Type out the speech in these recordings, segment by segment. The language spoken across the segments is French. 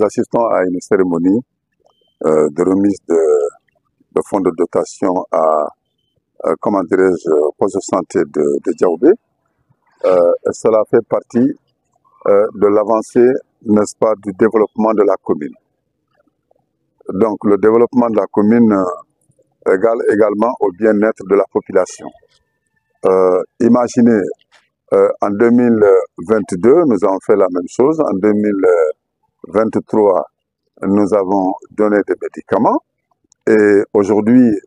assistons à une cérémonie de remise de fonds de dotation à, comment dirais-je, poste de santé de Diaoubé. Cela fait partie de l'avancée, n'est-ce pas, du développement de la commune. Donc le développement de la commune égale également au bien-être de la population. Imaginez, en 2022, nous avons fait la même chose. En 2023, nous avons donné des médicaments. Et aujourd'hui,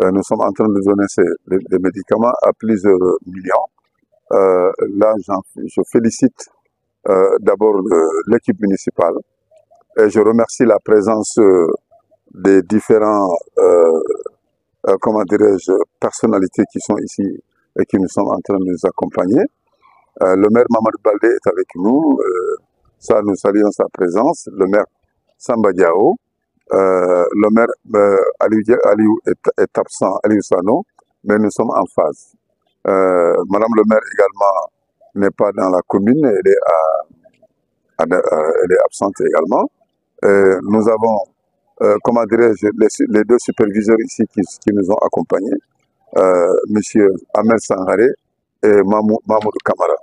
nous sommes en train de donner des médicaments à plusieurs millions. Là, je félicite d'abord l'équipe municipale et je remercie la présence des différents, comment dirais-je, personnalités qui sont ici et qui nous sont en train de nous accompagner. Le maire Mamadou Baldé est avec nous, ça nous saluons sa présence. Le maire Samba Diao, le maire Aliou est absent, Aliou Sano, mais nous sommes en phase. Madame le maire également n'est pas dans la commune, elle est absente également. Nous avons, comment dirais-je, les deux superviseurs ici qui nous ont accompagnés, monsieur Ahmed Sangaré et Mahmoud Kamara.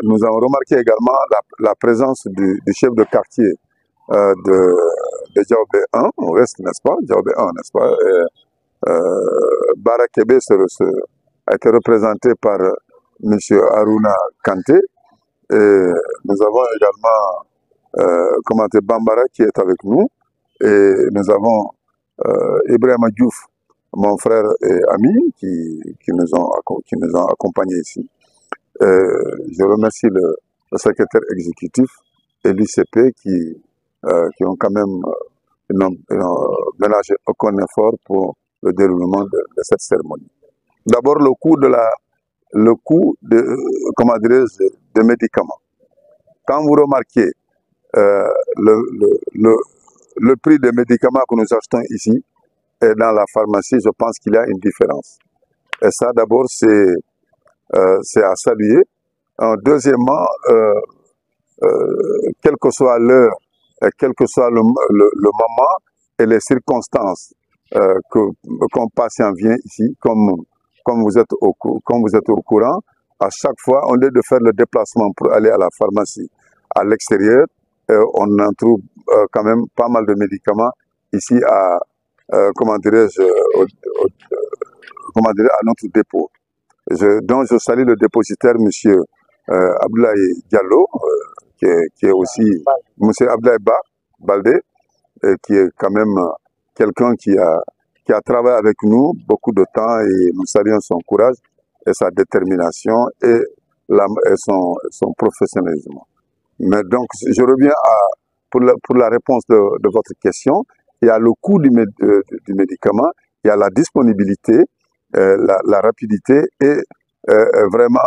Nous avons remarqué également la présence du chef de quartier de Diaoubé 1, Ouest, n'est-ce pas? Diaoubé 1, n'est-ce pas? Barakebe a été représenté par M. Aruna Kanté. Et nous avons également Bambara qui est avec nous. Et nous avons Ibrahima Diouf, mon frère et ami, qui nous ont accompagnés ici. Je remercie le secrétaire exécutif et l'ICP qui ont quand même ménagé aucun effort pour le déroulement de cette cérémonie. D'abord, le coût comment dirais-je, des médicaments. Quand vous remarquez le prix des médicaments que nous achetons ici et dans la pharmacie, je pense qu'il y a une différence. Et ça, d'abord, c'est à saluer. Deuxièmement, quelle que soit l'heure, quel que soit le moment et les circonstances qu'un patient vient ici, comme vous êtes au courant, à chaque fois, au lieu de faire le déplacement pour aller à la pharmacie à l'extérieur, on en trouve quand même pas mal de médicaments ici à, comment dirais-je, à notre dépôt. Donc je salue le dépositaire, M. Abdoulaye Diallo, qui est aussi M. Abdoulaye Baldé, qui est quand même quelqu'un qui a travaillé avec nous beaucoup de temps, et nous saluons son courage et sa détermination et son professionnalisme. Mais donc, je reviens pour la réponse de votre question. Il y a le coût du médicament, il y a la disponibilité, la rapidité et vraiment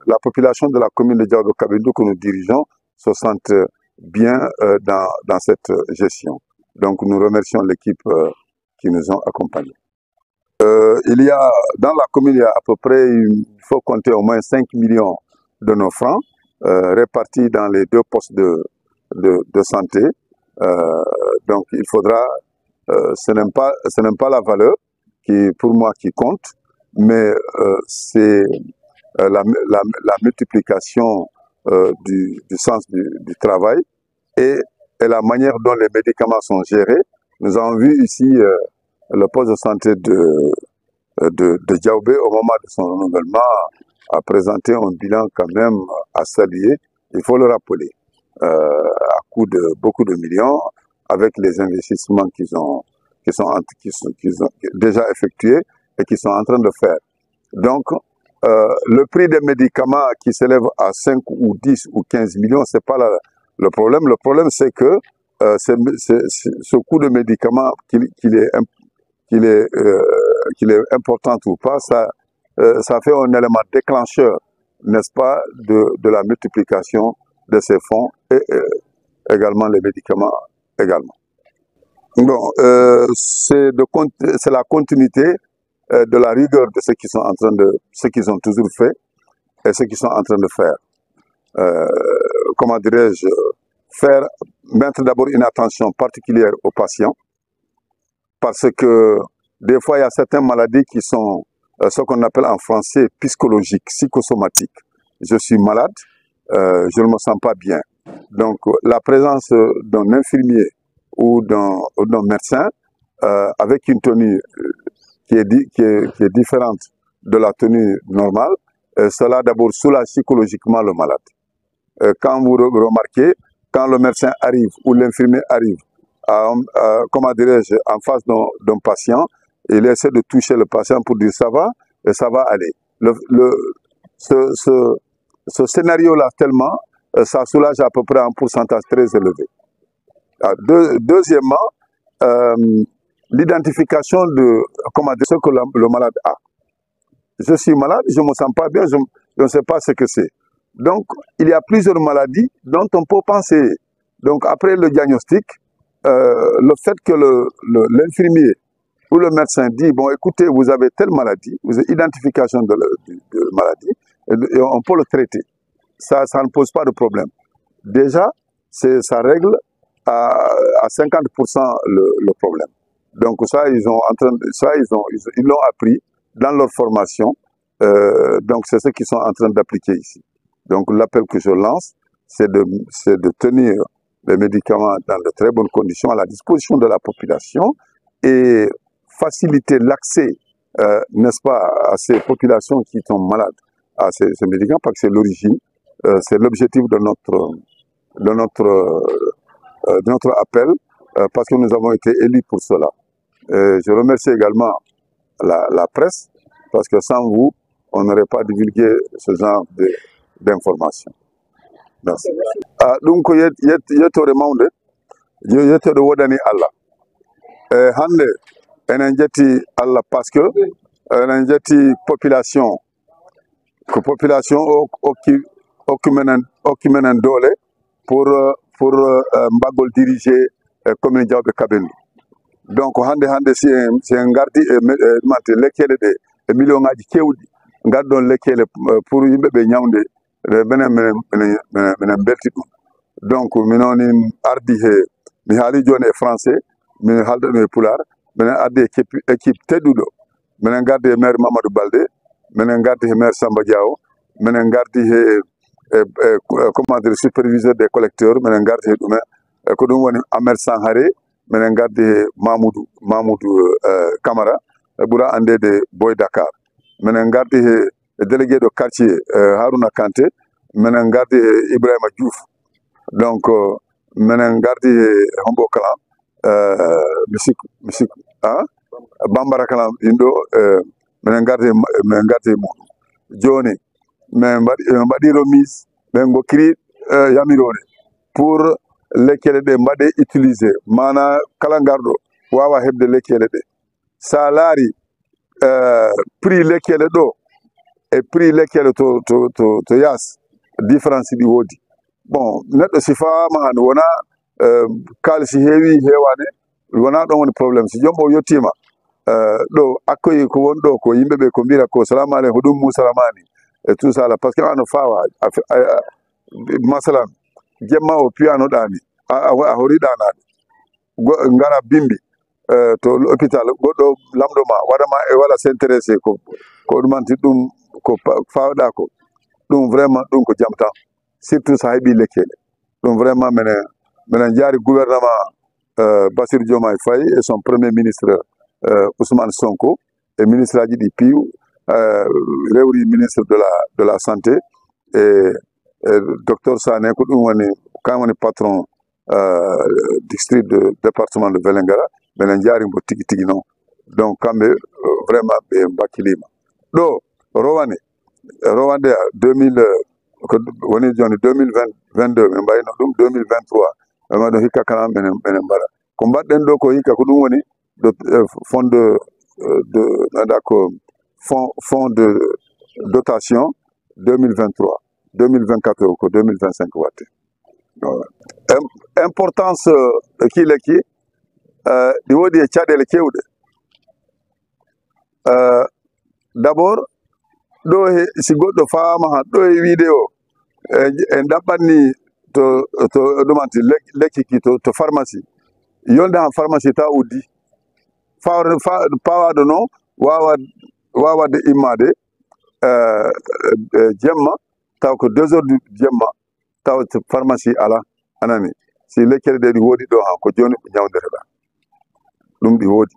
la population de la commune de Diaoubé-Kabindu que nous dirigeons se sentent bien dans cette gestion. Donc nous remercions l'équipe qui nous a accompagnés. Dans la commune, il y a à peu près, il faut compter au moins 5 millions de nos francs répartis dans les deux postes de santé. Donc il faudra, ce n'est pas la valeur pour moi qui compte, mais c'est la multiplication du sens du travail et la manière dont les médicaments sont gérés. Nous avons vu ici le poste de santé de Diaoubé, au moment de son renouvellement, a présenté un bilan quand même à saluer, il faut le rappeler, à coût de beaucoup de millions, avec les investissements qu'ils ont déjà effectués et qui sont en train de faire. Donc, le prix des médicaments qui s'élève à 5 ou 10 ou 15 millions, ce n'est pas le problème. Le problème, c'est que ce coût de médicaments, qu'il est important ou pas, ça fait un élément déclencheur, n'est-ce pas, de la multiplication de ces fonds et également les médicaments également. Bon, c'est la continuité de la rigueur de ce qu'ils ont toujours fait et ce qu'ils sont en train de faire. Comment dirais-je, mettre d'abord une attention particulière aux patients, parce que des fois, il y a certaines maladies qui sont ce qu'on appelle en français psychologiques, psychosomatiques. Je suis malade, je ne me sens pas bien. Donc, la présence d'un infirmier ou d'un médecin avec une tenue qui est différente de la tenue normale, cela d'abord soulage psychologiquement le malade. Quand vous remarquez, quand le médecin arrive ou l'infirmier arrive, comment dirais-je, en face d'un patient, il essaie de toucher le patient pour dire ça va et ça va aller. Ce scénario-là, tellement, ça soulage à peu près un pourcentage très élevé. Deuxièmement, l'identification de ce que le malade a. Je suis malade, je ne me sens pas bien, je ne sais pas ce que c'est. Donc, il y a plusieurs maladies dont on peut penser. Donc, après le diagnostic, le fait que l'infirmier ou le médecin dit, bon, écoutez, vous avez telle maladie, vous avez identification de la maladie, et on peut le traiter. Ça ne pose pas de problème. Déjà, ça règle à 50% le problème. Donc ça, ils l'ont appris dans leur formation. Donc c'est ce qu'ils sont en train d'appliquer ici. Donc l'appel que je lance, c'est de tenir les médicaments dans de très bonnes conditions à la disposition de la population et faciliter l'accès, n'est-ce pas, à ces populations qui sont malades à ces médicaments, parce que c'est l'origine, c'est l'objectif de notre appel, parce que nous avons été élus pour cela. Je remercie également la presse, parce que sans vous, on n'aurait pas divulgué ce genre d'informations. Merci. Donc, yettoremonde yettode wodani Allah. Hande enen jetti Allah parce que enen jetti population ko population hokki menen doole pour mbagol diriger commune Diawɓe Kaɓendu. Donc hande si en gardi mate lekkele ɗe e million ngaji kewɗi garɗon lekkele pour yimɓeɓe ñawde minen belti ɗum. Donc minoni ardi mi haali joni e français, mi haalda ɗum e pular, minen ardi équipe tedduɗo, minen gardi e maire Mamadou Baldé, minen gardi e maire Samba Diawo, minen gardi comment dire, superviseur des collecteurs, minen gardi he ɗumen ko ɗum woni Ahmed Sanharé, minen gardi he Mamoudou Camara, ɓura andede Boy Dakar, minen gardi he délégué de quartier Harouna Kanté, minen gardi he Ibrahima Diouf. Donc minen gardi he Hombo Kalam, musique Bambara Kalam indo, minen gardi he muɗum joni min mbaɗi remise ɓen gokkiri yamirore pour lekkele ɗe mbaɗe utilisé, mana kala garɗo wawa heɓde lekkele ɗe. Sa laari prix lekkele ɗo e prix lekkele to yas, différence ɗi woodi. Bon, neɗɗo si fawama han wona kalisi heewi heewane, wona ɗon woni probléme. Si jombo yettima ɗo accueil ko woni ɗo ko yimɓeɓe ko mbira ko salamu aleykum ko ɗum Moussa Ramani et tout ça là, parce que ano fawa masalan jemma o piyanoɗani a horiɗanaɗe ngara bimbi to l'hôpital goɗɗo lamɗoma waɗama e wala s'intéressé ko ɗumanti ɗum ko fawɗa ko ɗum vraiment ɗum ko jam tan, surtout sa heeɓi lekkele ɗum vraiment minen jaari gouvernement Bassirou Diomaye Faye et son premier ministre Ousmane Sonko et ministre aji ɗi piiw rewri ministre de la santé et docteur Sané ko ɗum woni kan woni patron district de département de Vélingara, minen jaarimo tigi tigi noon. Donc kamɓe vraiment ɓe mbakkilima ɗo rowande 2000 ko woni joni 2022 min mbayno ɗum 2023 ɓe ɗo hikka kala minen mbaɗa ko mbaɗɗen ɗo ko hikka ko ɗum woni fonds de dotation 2023 2024 ko 2025 watte. Importance ki lekki ɗi woodi e caɗele kewɗe. D'abord ɗo si goɗɗo faama han ɗo e wiide o en ɗaɓɓanni to ɗumanti lekki ki to pharmacie yolde han pharmacie ta uddi pawaɗo noon wawade immade jemma taw ko 2 heures du jemma taw pharmacie ala anani si lekkele ɗe ɗi woodi ɗo han ko joni ɓe ñawdeteɗa ɗum ɗi woodi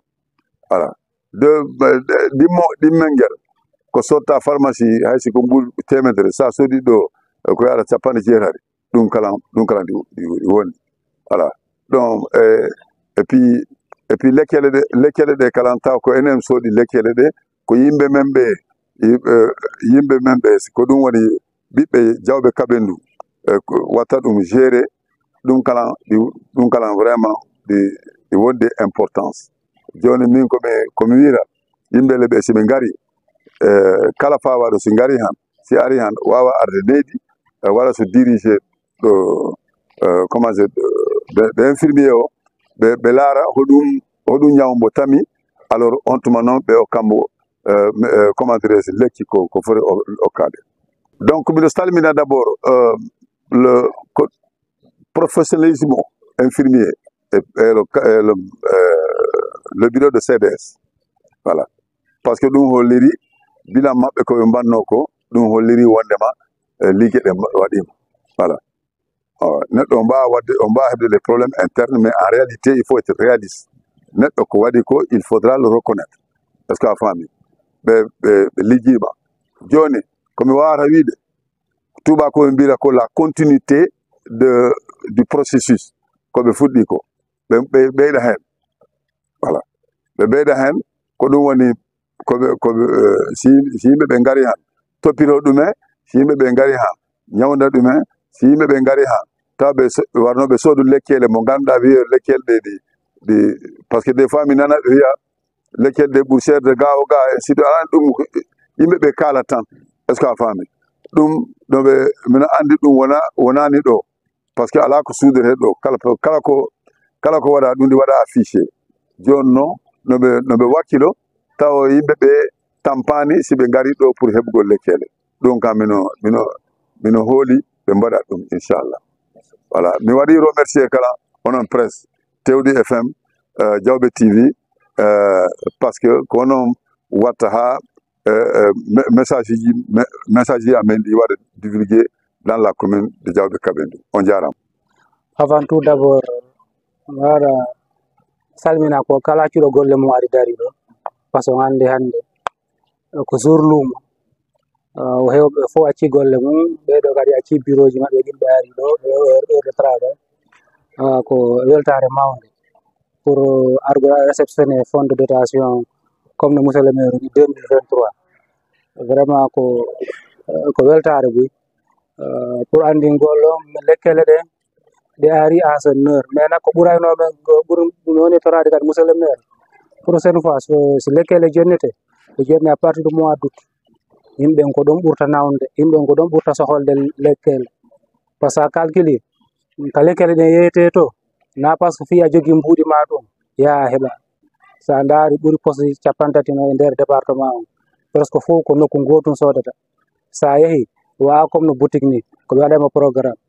voilà ɗimmel ngel ko sotta pharmacie hay siko mbul temedere sa soodi ɗo ko yaɗa 90 ɗum kala ɗi woni voilà donc et puis lekkele ɗe kala taw ko enen soodi lekkele ɗe ko yimɓe men ɓe ko ɗum woni ɓiɓɓe jawɓe kaɓendu watta ɗum géré ɗum kala vraiment ɗi wonde importance joni min komi wira yimɓele ɓe siɓe ngari kala fawaɗo si ngari han si ari han wawa arde leydi walla so dirigé ɗo comment dire ɓe infirmier o ɓe laara hoɗum ñaw mbo tami alors on tuma noon ɓe okkambo comment dirais-je lekki ko foti okkade donc mbiɗo salmina d' abord le professionnalisme infirmier et le bureau de CDS voilà parce que ɗum holliri bilan maɓɓe koɓe mbanno ko ɗum holliri wondema liggue ɗe waɗima voilà neɗɗo o mbawa heɓde les problèmes internes mais en réalité il faut être réaliste neɗɗo ko waɗi ko il faudra le reconnaître est ce que a faami ɓe liggima joni komi wawata wiide tuuba koɓe mbira ko la continuité du processus koɓe fuɗɗi ko ɓe ɓeyɗa hen voilà ɓe ɓeyɗa hen ko ɗum woni si yimɓe ɓe ngari han toppito ɗumen si yimɓe ɓe ngari han ñawda ɗumen si yimɓe ɓe ngari han taw ɓe warnoɓe soodu lekkele mo ganduɗa wiye lekkele ɗe par ce que des fois mi nana ɓe wiya lekkele ɗe ɓuuri seerde ga o ga e sido alani ɗum yimɓe ɓe kala tan est ce que a faami ɗum noɓe mino andi ɗum wonani ɗo par ce que ala ko suudete ɗo kala ko waɗa ɗum ɗi waɗa affiché joni noon noɓe wakkilo taw yimɓe ɓe tampani si ɓe ngari ɗo pour heɓugol lekkele ɗum kam mino hooli ɓe mbaɗa ɗum inchallah voilà mi waɗi remercier kala onon presse Tewdi FM Diawɓe TV par ce que ko onon watta ha message ji amen ɗi waɗa divulgué dans la commune de Diawɓe Kaɓendu on jarama avant tout d' abord mi waɗa salmina ko kala cuɗo golle mum ari dari ɗo par ce que hande ko jour luumo hewɓe fof acci golle mum ɓeɗo kadi acci bureau ji maɓɓe ɗin ɓe ari ɗo heure de travail ko weltare mawde pour argo réceptionné fonds de dotation comme no monsieur le maire ni 2023 vraiment ko weltare boy pour andingol lekkele ɗe ari à ce heure mais nak ko ɓuraynoɓe ɓuuri woni torade kadi monsieur le maire prochaine fois so lekkele jonnete ɓe jonni à partir du mois d' août yimɓe ko ɗon ɓurta nawde yimɓe ko ɗon ɓurta soholde lekkele par ce que a calcule ka lekkele ɗe yeyete to na par ce que fi a jogui mbuuɗi ma ɗum yaha heɓa sa daari ɓuuri poste 30 no e nder département o presque fof ko nokku gotum sodata sa yeehi wawa comme no boutique ni ko ɓe waɗama programme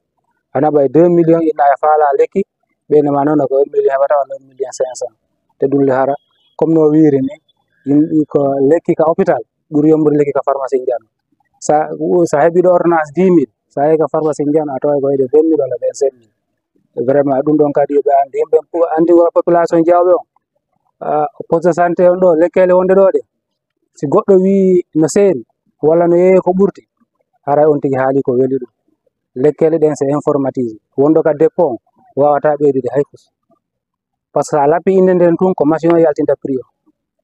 a naɓa 2 millions inna e faala lekki ɓeynema noon ko 1 million heɓata walla 1 million 500 te ɗum le hara comme no wiiri ni yimɓe ko lekki ka hôpital ɓuuri yombude lekki ka pharmacie jano sa heeɓi ɗo ordonnance 10 000 sa yeehi ka pharmacie jano a tawa ko wayde 20 000 walla 25 000 vraiment ɗum ɗon kadi yoɓe andi yimɓe andi population Diawɓe o poste de santé on ɗo lekkele wonde ɗo ɗe si goɗɗo wi no seeri walla no yeeyi ko ɓurti haray on tigi haali ko weli ɗum lekkele ɗen c'est informatisé wonɗo ka dépôt wawata ɓeydude hay kus par ce que a lappi inde nden tun ko machine o yaltinta prix o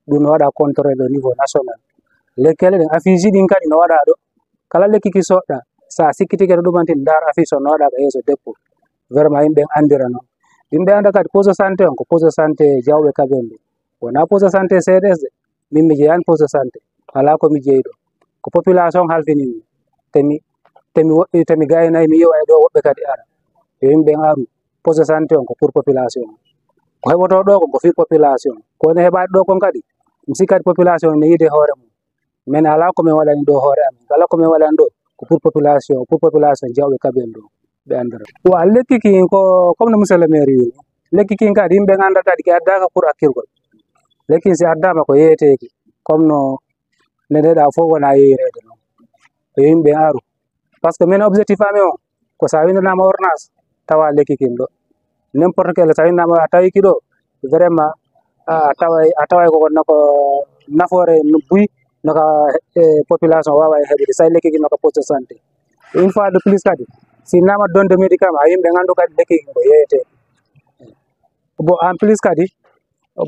ɗum no waɗa contrôle au niveau national lekkele ɗen affiche ɗin kadi no waɗa ɗo kala lekki ki soɗɗa sa sikkitike to ɗumantin ndar affiche o no waɗa ka yeeso dépôt vraiment yimɓe andira noon yimɓe anda kadi poste de santé on ko poste de santé Diawɓe Kaɓendu wona poste de santé CDS de min mi jeeyani poste de santé ala komi jeeyi ɗo ko population halfinimi temi gaynayi mi yiwa e ɗo woɓɓe kadi ara yo yimɓe aru poste de santé on ko pour population ko heɓoto ɗo ko fi population ko ne heɓani ɗo kon kadi mi sikkati population ne yiide hoore mum min ala komin waɗani ɗo hoore amin kala komin waɗani ɗo ko pour population Diawɓe Kaɓendu ɓe andira wa lekki ki ko comme no monsieur le maire wi lekki kin kadi yimɓe ganda kadi ki addaka pour akkirgol lekki si addama ko yeeyeteki comme no neɗeɗa fof wona yeeyrede noon yo yimɓe aru par ce que min objectif amen o ko sa windanama ordonnance tawa lekki kin ɗo n'importe quel sa windama a tawi ki ɗo vraiment a taway koko nako nafoore no buy noka population wawa e heɓede sa lekki kin noka poste de santé une fois de plus kadi si nama donde médicament yimɓe gandu kadi lekki kin ko yeeyete bon en plus kadi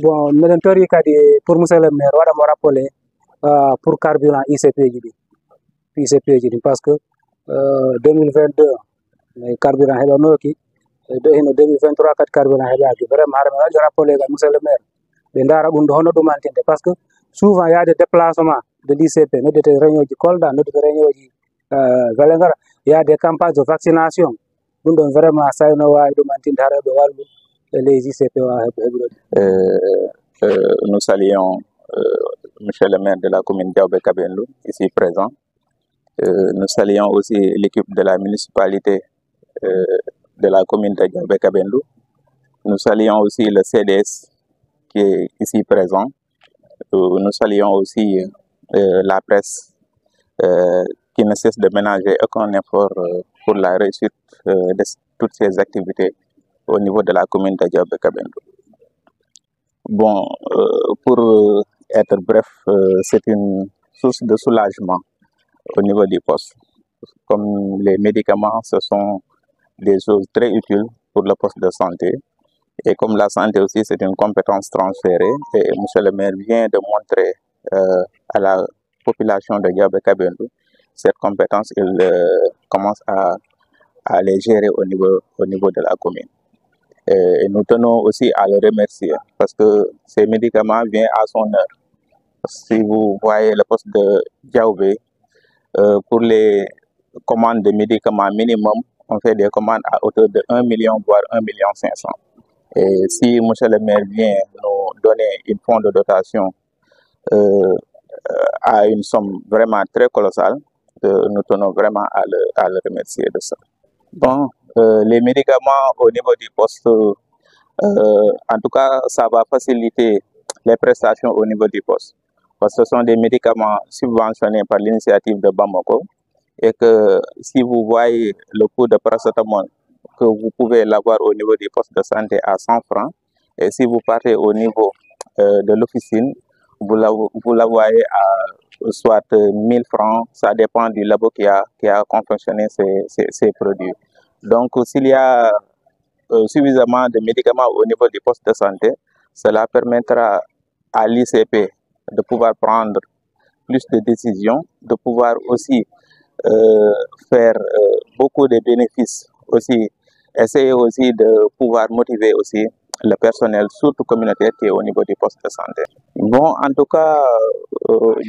bon miɗen tori kadi pour monsieur le maire waɗamo rappelé pour carburant ICP ji ɗi par ce que 2022 carburant heɓanoki do hino 2023 kadi carburant heɓaki vraiment haɗa mi waɗi rappelé ga monsieur le maire ɓe dara ɗum ɗo hono ɗumantinde par ce que souvent yaade déplacement de l'ICP noddete réunion ji Kolda noddete réunion ji Vélingara yaade campagne de vaccination ɗum ɗon vraiment sayno wawi ɗumantinde haɗa ɓe wallu les ICP wawa heɓude. Nous saluons monsieur le maire de la commune Diaobé Kabendou ici présent. Nous saluons aussi l'équipe de la municipalité de la commune de Diaobé Kabendou. Nous saluons aussi le CDS qui est ici présent. Nous saluons aussi la presse qui ne cesse de ménager aucun effort pour la réussite de toutes ces activités au niveau de la commune de Diaobé Kabendou. Bon, pour être bref, c'est une source de soulagement au niveau du poste. Comme les médicaments, ce sont des choses très utiles pour le poste de santé. Et comme la santé aussi, c'est une compétence transférée. Et M. le maire vient de montrer à la population de Diaobé Kabendou cette compétence, il commence à les gérer au niveau de la commune. Et nous tenons aussi à le remercier parce que ces médicaments viennent à son heure. Si vous voyez le poste de Diaobé, pour les commandes de médicaments minimum, on fait des commandes à hauteur de 1 million, voire 1,5 million. Et si M. le maire vient nous donner une fonds de dotation à une somme vraiment très colossale, nous tenons vraiment à le remercier de ça. Bon, les médicaments au niveau du poste, en tout cas, ça va faciliter les prestations au niveau du poste. Parce que ce sont des médicaments subventionnés par l'initiative de Bamako. Et que si vous voyez le coût de paracétamol, que vous pouvez l'avoir au niveau du poste de santé à 100 francs. Et si vous partez au niveau de l'officine, vous la voyez à soit 1000 francs. Ça dépend du labo qui a confectionné ces produits. Donc, s'il y a suffisamment de médicaments au niveau du poste de santé, cela permettra à l'ICP de pouvoir prendre plus de décisions, de pouvoir aussi faire beaucoup de bénéfices, aussi essayer aussi de pouvoir motiver aussi le personnel, surtout communautaire, qui est au niveau du poste de santé. Bon, en tout cas,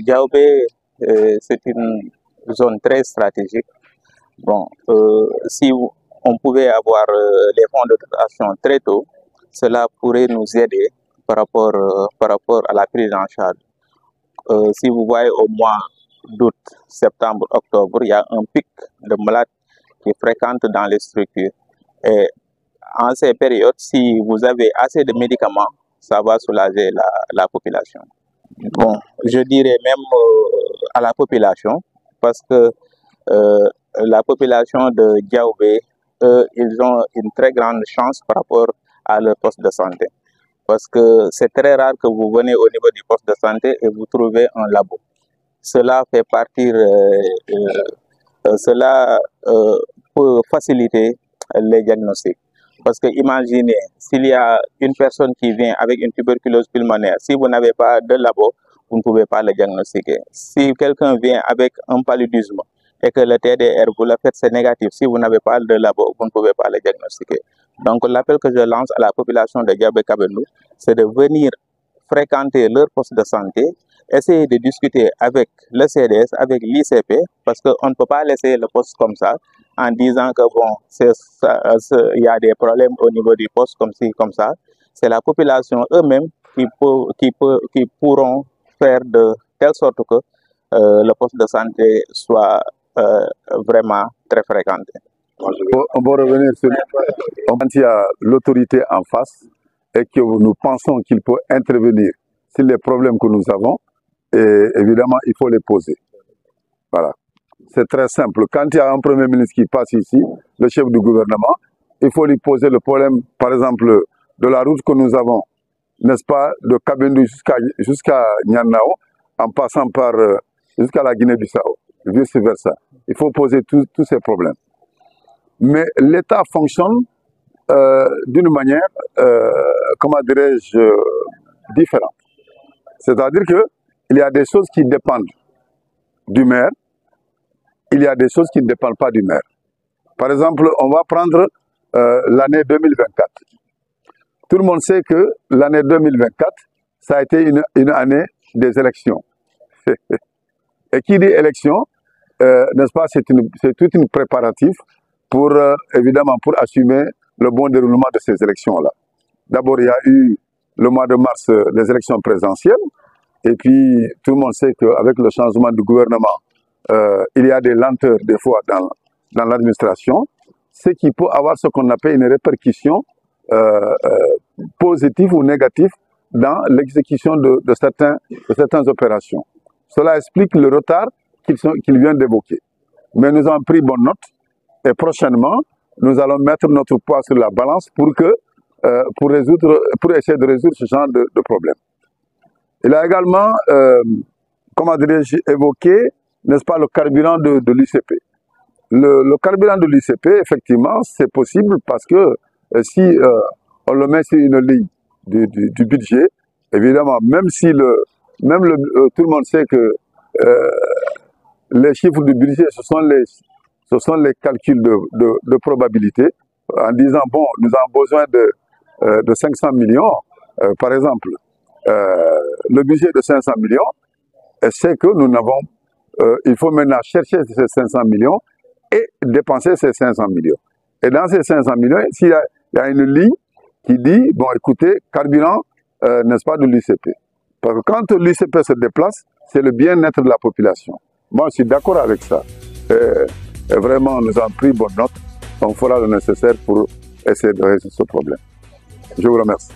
Diaobé, c'est une zone très stratégique. Bon, si on pouvait avoir les fonds de dotation très tôt, cela pourrait nous aider par rapport à la prise en charge. Si vous voyez au mois d'août, septembre, octobre, il y a un pic de malades qui fréquentent dans les structures. Et en ces périodes, si vous avez assez de médicaments, ça va soulager la population. Bon, je dirais même à la population, parce que la population de Diaobé, ils ont une très grande chance par rapport à leur poste de santé. Parce que c'est très rare que vous venez au niveau du poste de santé et vous trouvez un labo. Cela fait partir, cela peut faciliter les diagnostics. Parce que imaginez, s'il y a une personne qui vient avec une tuberculose pulmonaire, si vous n'avez pas de labo, vous ne pouvez pas le diagnostiquer. Si quelqu'un vient avec un paludisme et que le TDR, vous le faites, c'est négatif, si vous n'avez pas de labo, vous ne pouvez pas le diagnostiquer. Donc l'appel que je lance à la population de Diaobé Kabendou, c'est de venir fréquenter leur poste de santé, essayer de discuter avec le CDS, avec l'ICP, parce qu'on ne peut pas laisser le poste comme ça, en disant que bon, il y a des problèmes au niveau du poste, comme ci, comme ça. C'est la population eux-mêmes qui pourront faire de telle sorte que le poste de santé soit vraiment très fréquenté. On va revenir sur quand il y a l'autorité en face et que nous pensons qu'il peut intervenir sur les problèmes que nous avons, et évidemment, il faut les poser. Voilà. C'est très simple. Quand il y a un Premier ministre qui passe ici, le chef du gouvernement, il faut lui poser le problème, par exemple, de la route que nous avons, n'est-ce pas, de Kabindu jusqu'à Nyanao, en passant par jusqu'à la Guinée-Bissau, vice-versa. Il faut poser tous ces problèmes. Mais l'État fonctionne d'une manière, comment dirais-je, différente. C'est-à-dire qu'il y a des choses qui dépendent du maire, il y a des choses qui ne dépendent pas du maire. Par exemple, on va prendre l'année 2024. Tout le monde sait que l'année 2024, ça a été une année des élections. Et qui dit élection, n'est-ce pas, c'est toute une préparatif pour, évidemment, pour assumer le bon déroulement de ces élections-là. D'abord, il y a eu le mois de mars les élections présidentielles, et puis tout le monde sait qu'avec le changement du gouvernement, il y a des lenteurs des fois dans l'administration, ce qui peut avoir ce qu'on appelle une répercussion positive ou négative dans l'exécution de certaines opérations. Cela explique le retard qu'il vient d'évoquer. Mais nous avons pris bonne note et prochainement, nous allons mettre notre poids sur la balance pour essayer de résoudre ce genre de problème. Il a également, comment dirais-je, évoqué, n'est-ce pas, le carburant de l'ICP. Le carburant de l'ICP, effectivement, c'est possible parce que si on le met sur une ligne du budget, évidemment, même si tout le monde sait que les chiffres du budget, ce sont les calculs de probabilité, en disant, bon, nous avons besoin de 500 millions, par exemple, le budget de 500 millions, c'est que nous n'avons, il faut maintenant chercher ces 500 millions et dépenser ces 500 millions. Et dans ces 500 millions, s'il y a une ligne qui dit, bon, écoutez, carburant, n'est-ce pas, de l'ICP. Parce que quand l'ICP se déplace, c'est le bien-être de la population. Moi, je suis d'accord avec ça. Et vraiment, nous avons pris bonne note. On fera le nécessaire pour essayer de résoudre ce problème. Je vous remercie.